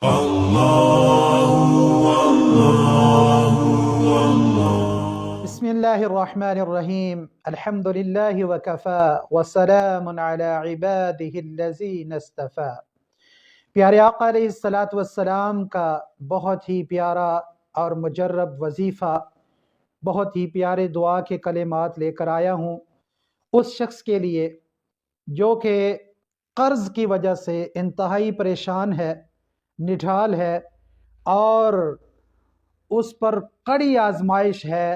بسم اللہ الرحمن الرحیم الحمدللہ وکفا وسلام علی عبادہ الذین اصطفا۔ پیارے آقا علیہ الصلاۃ والسلام کا بہت ہی پیارا اور مجرب وظیفہ، بہت ہی پیارے دعا کے کلمات لے کر آیا ہوں اس شخص کے لیے جو کہ قرض کی وجہ سے انتہائی پریشان ہے، نڈھال ہے اور اس پر کڑی آزمائش ہے۔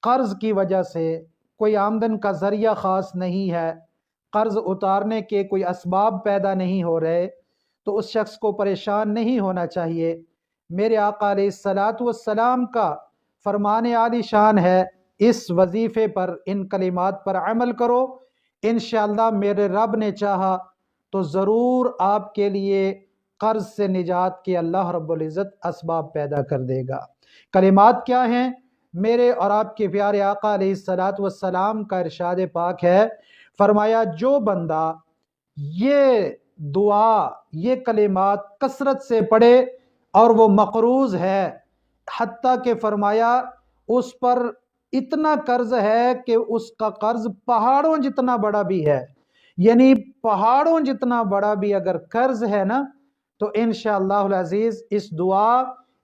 قرض کی وجہ سے کوئی آمدن کا ذریعہ خاص نہیں ہے، قرض اتارنے کے کوئی اسباب پیدا نہیں ہو رہے، تو اس شخص کو پریشان نہیں ہونا چاہیے۔ میرے آقا علیہ الصلاۃ والسلام کا فرمان عالی شان ہے، اس وظیفے پر، ان کلمات پر عمل کرو، انشاءاللہ میرے رب نے چاہا تو ضرور آپ کے لیے قرض سے نجات کے اللہ رب العزت اسباب پیدا کر دے گا۔ کلمات کیا ہیں؟ میرے اور آپ کے پیارے آقا علیہ الصلاۃ والسلام کا ارشاد پاک ہے، فرمایا جو بندہ یہ دعا، یہ کلمات کثرت سے پڑھے اور وہ مقروض ہے، حتیٰ کہ فرمایا اس پر اتنا قرض ہے کہ اس کا قرض پہاڑوں جتنا بڑا بھی ہے، یعنی پہاڑوں جتنا بڑا بھی اگر قرض ہے نا، تو انشاءاللہ العزیز اس دعا،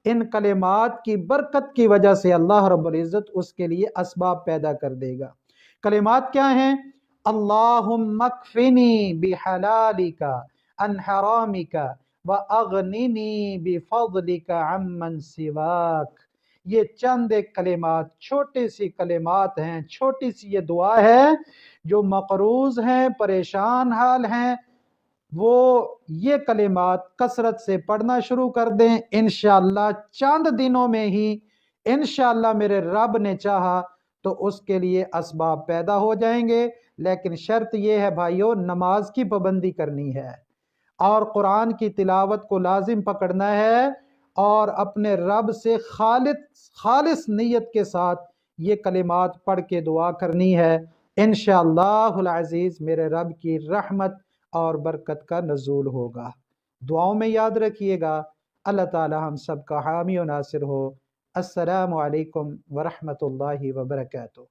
ان کلمات کی برکت کی وجہ سے اللہ رب العزت اس کے لیے اسباب پیدا کر دے گا۔ کلمات کیا ہیں؟ اللہم اکفنی بحلالک عن حرامک واغننی بفضلک عمن سواک۔ یہ چند ایک کلمات، چھوٹی سی کلمات ہیں، چھوٹی سی یہ دعا ہے۔ جو مقروض ہیں، پریشان حال ہیں، وہ یہ کلمات کثرت سے پڑھنا شروع کر دیں، انشاءاللہ چند دنوں میں ہی انشاءاللہ میرے رب نے چاہا تو اس کے لیے اسباب پیدا ہو جائیں گے۔ لیکن شرط یہ ہے بھائیو، نماز کی پابندی کرنی ہے اور قرآن کی تلاوت کو لازم پکڑنا ہے اور اپنے رب سے خالص نیت کے ساتھ یہ کلمات پڑھ کے دعا کرنی ہے۔ انشاءاللہ العزیز میرے رب کی رحمت اور برکت کا نزول ہوگا۔ دعاؤں میں یاد رکھیے گا۔ اللہ تعالی ہم سب کا حامی و ناصر ہو۔ السلام علیکم ورحمۃ اللہ وبرکاتہ۔